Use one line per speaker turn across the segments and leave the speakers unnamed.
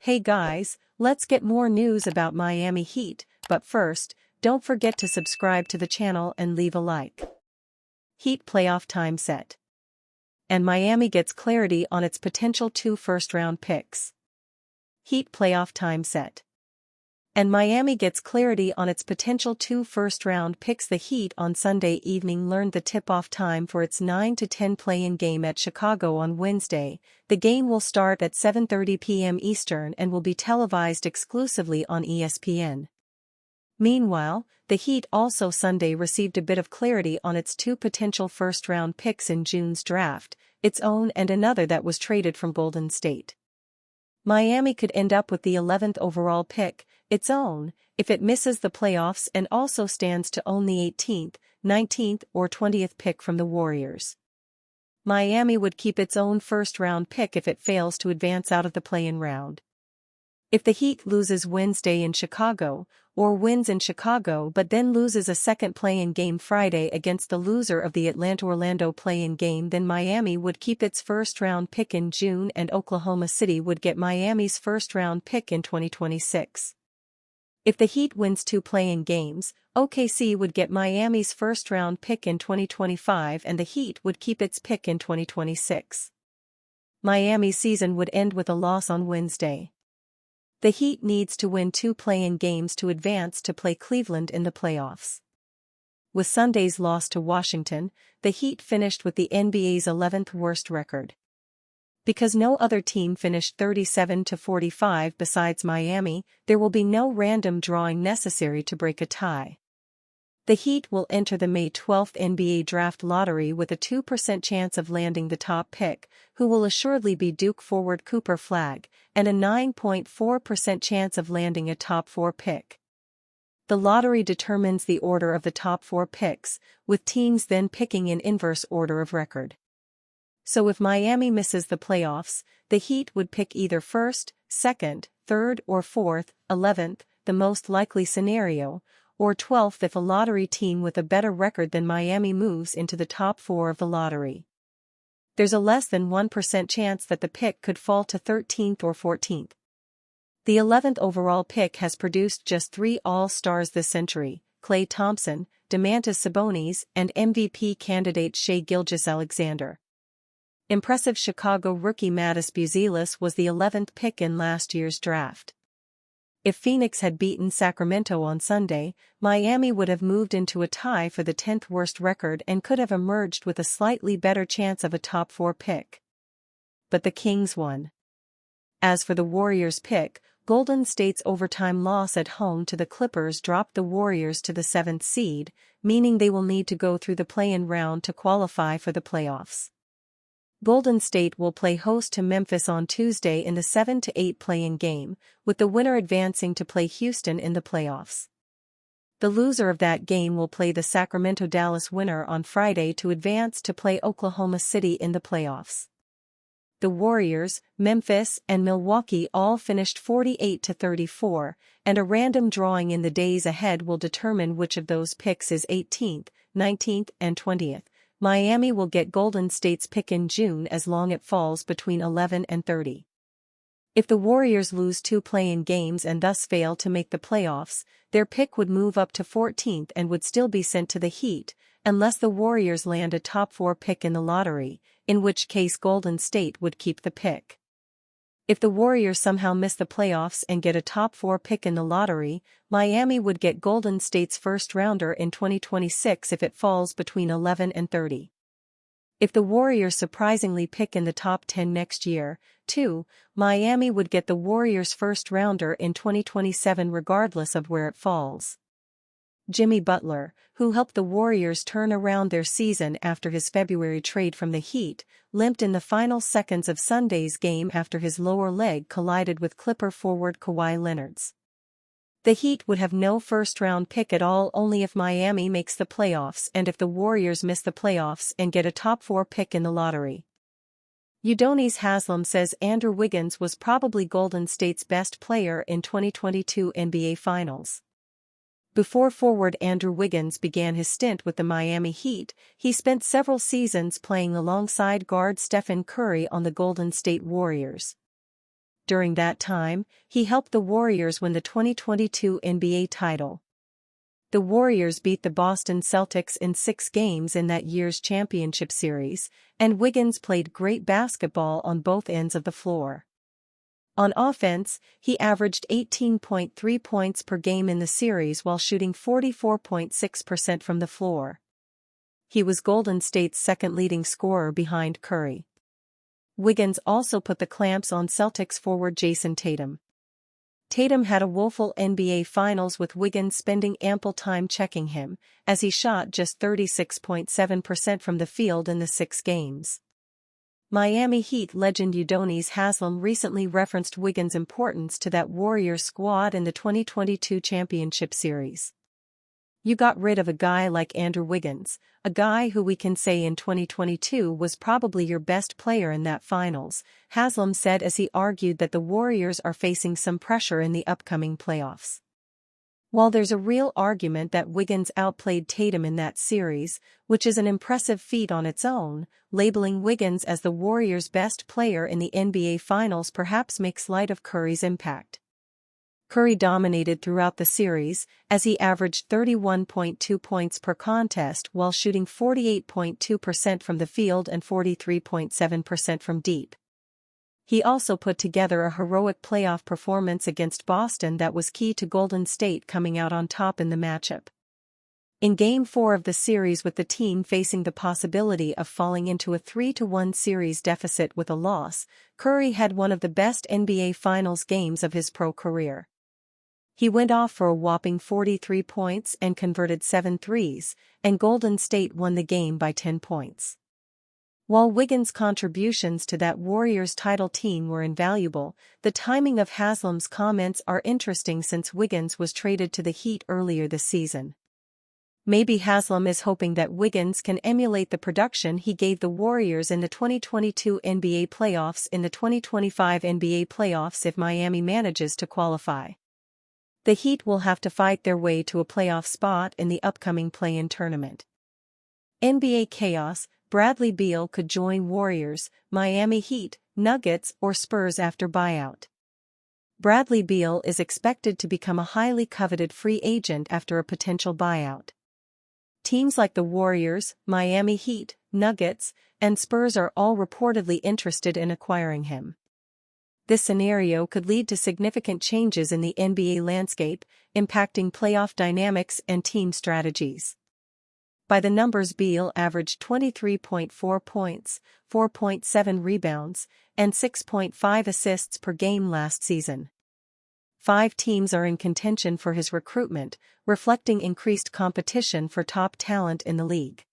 Hey guys, let's get more news about Miami Heat, but first, don't forget to subscribe to the channel and leave a like. Heat playoff time set. And Miami gets clarity on its potential 2 first-round picks. Heat playoff time set. And Miami gets clarity on its potential 2 first-round picks. The Heat on Sunday evening learned the tip-off time for its 9-10 play-in game at Chicago on Wednesday. The game will start at 7:30 p.m. Eastern and will be televised exclusively on ESPN. Meanwhile, the Heat also Sunday received a bit of clarity on its 2 potential first-round picks in June's draft, its own and another that was traded from Golden State. Miami could end up with the 11th overall pick, its own, if it misses the playoffs, and also stands to own the 18th, 19th or 20th pick from the Warriors. Miami would keep its own first-round pick if it fails to advance out of the play-in round. If the Heat loses Wednesday in Chicago, or wins in Chicago but then loses a second play-in game Friday against the loser of the Atlanta-Orlando play-in game, then Miami would keep its first-round pick in June and Oklahoma City would get Miami's first-round pick in 2026. If the Heat wins 2 play-in games, OKC would get Miami's first-round pick in 2025 and the Heat would keep its pick in 2026. Miami's season would end with a loss on Wednesday. The Heat needs to win 2 play-in games to advance to play Cleveland in the playoffs. With Sunday's loss to Washington, the Heat finished with the NBA's 11th worst record. Because no other team finished 37-45 besides Miami, there will be no random drawing necessary to break a tie. The Heat will enter the May 12th NBA draft lottery with a 2% chance of landing the top pick, who will assuredly be Duke forward Cooper Flagg, and a 9.4% chance of landing a top 4 pick. The lottery determines the order of the top 4 picks, with teams then picking in inverse order of record. So if Miami misses the playoffs, the Heat would pick either first, second, third or fourth, 11th, the most likely scenario, or 12th if a lottery team with a better record than Miami moves into the top 4 of the lottery. There's a less than 1% chance that the pick could fall to 13th or 14th. The 11th overall pick has produced just 3 All-Stars this century: Klay Thompson, Domantas Sabonis, and MVP candidate Shai Gilgeous-Alexander. Impressive Chicago rookie Matisse Buzelis was the 11th pick in last year's draft. If Phoenix had beaten Sacramento on Sunday, Miami would have moved into a tie for the 10th worst record and could have emerged with a slightly better chance of a top 4 pick. But the Kings won. As for the Warriors' pick, Golden State's overtime loss at home to the Clippers dropped the Warriors to the 7th seed, meaning they will need to go through the play-in round to qualify for the playoffs. Golden State will play host to Memphis on Tuesday in the 7-8 play-in game, with the winner advancing to play Houston in the playoffs. The loser of that game will play the Sacramento-Dallas winner on Friday to advance to play Oklahoma City in the playoffs. The Warriors, Memphis, and Milwaukee all finished 48-34, and a random drawing in the days ahead will determine which of those picks is 18th, 19th, and 20th. Miami will get Golden State's pick in June as long as it falls between 11 and 30. If the Warriors lose 2 play-in games and thus fail to make the playoffs, their pick would move up to 14th and would still be sent to the Heat, unless the Warriors land a top 4 pick in the lottery, in which case Golden State would keep the pick. If the Warriors somehow miss the playoffs and get a top 4 pick in the lottery, Miami would get Golden State's first-rounder in 2026 if it falls between 11 and 30. If the Warriors surprisingly pick in the top 10 next year, too, Miami would get the Warriors' first-rounder in 2027 regardless of where it falls. Jimmy Butler, who helped the Warriors turn around their season after his February trade from the Heat, limped in the final seconds of Sunday's game after his lower leg collided with Clipper forward Kawhi Leonard's. The Heat would have no first-round pick at all only if Miami makes the playoffs and if the Warriors miss the playoffs and get a top 4 pick in the lottery. Udonis Haslem says Andrew Wiggins was probably Golden State's best player in 2022 NBA Finals. Before forward Andrew Wiggins began his stint with the Miami Heat, he spent several seasons playing alongside guard Stephen Curry on the Golden State Warriors. During that time, he helped the Warriors win the 2022 NBA title. The Warriors beat the Boston Celtics in 6 games in that year's championship series, and Wiggins played great basketball on both ends of the floor. On offense, he averaged 18.3 points per game in the series while shooting 44.6% from the floor. He was Golden State's second leading scorer behind Curry. Wiggins also put the clamps on Celtics forward Jason Tatum. Tatum had a woeful NBA Finals with Wiggins spending ample time checking him, as he shot just 36.7% from the field in the 6 games. Miami Heat legend Udonis Haslem recently referenced Wiggins' importance to that Warriors squad in the 2022 championship series. "You got rid of a guy like Andrew Wiggins, a guy who we can say in 2022 was probably your best player in that finals," Haslem said as he argued that the Warriors are facing some pressure in the upcoming playoffs. While there's a real argument that Wiggins outplayed Tatum in that series, which is an impressive feat on its own, labeling Wiggins as the Warriors' best player in the NBA Finals perhaps makes light of Curry's impact. Curry dominated throughout the series, as he averaged 31.2 points per contest while shooting 48.2% from the field and 43.7% from deep. He also put together a heroic playoff performance against Boston that was key to Golden State coming out on top in the matchup. In Game 4 of the series, with the team facing the possibility of falling into a 3-1 series deficit with a loss, Curry had one of the best NBA Finals games of his pro career. He went off for a whopping 43 points and converted 7 threes, and Golden State won the game by 10 points. While Wiggins' contributions to that Warriors title team were invaluable, the timing of Haslem's comments are interesting since Wiggins was traded to the Heat earlier this season. Maybe Haslem is hoping that Wiggins can emulate the production he gave the Warriors in the 2022 NBA playoffs in the 2025 NBA playoffs if Miami manages to qualify. The Heat will have to fight their way to a playoff spot in the upcoming play-in tournament. NBA chaos: Bradley Beal could join Warriors, Miami Heat, Nuggets, or Spurs after buyout. Bradley Beal is expected to become a highly coveted free agent after a potential buyout. Teams like the Warriors, Miami Heat, Nuggets, and Spurs are all reportedly interested in acquiring him. This scenario could lead to significant changes in the NBA landscape, impacting playoff dynamics and team strategies. By the numbers, Beal averaged 23.4 points, 4.7 rebounds, and 6.5 assists per game last season. 5 teams are in contention for his recruitment, reflecting increased competition for top talent in the league.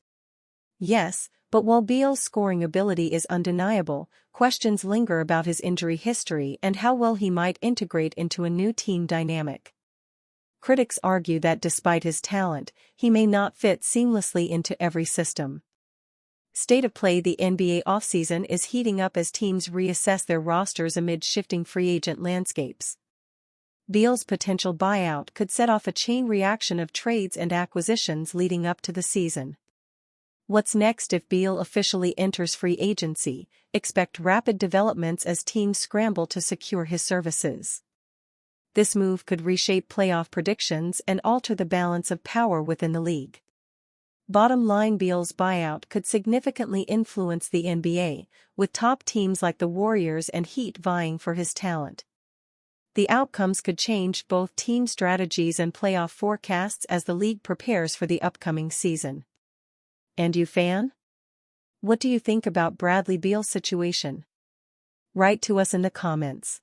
Yes, but while Beal's scoring ability is undeniable, questions linger about his injury history and how well he might integrate into a new team dynamic. Critics argue that despite his talent, he may not fit seamlessly into every system. State of play: the NBA offseason is heating up as teams reassess their rosters amid shifting free agent landscapes. Beal's potential buyout could set off a chain reaction of trades and acquisitions leading up to the season. What's next if Beal officially enters free agency? Expect rapid developments as teams scramble to secure his services. This move could reshape playoff predictions and alter the balance of power within the league. Bottom line: Beal's buyout could significantly influence the NBA, with top teams like the Warriors and Heat vying for his talent. The outcomes could change both team strategies and playoff forecasts as the league prepares for the upcoming season. And you, fan? What do you think about Bradley Beal's situation? Write to us in the comments.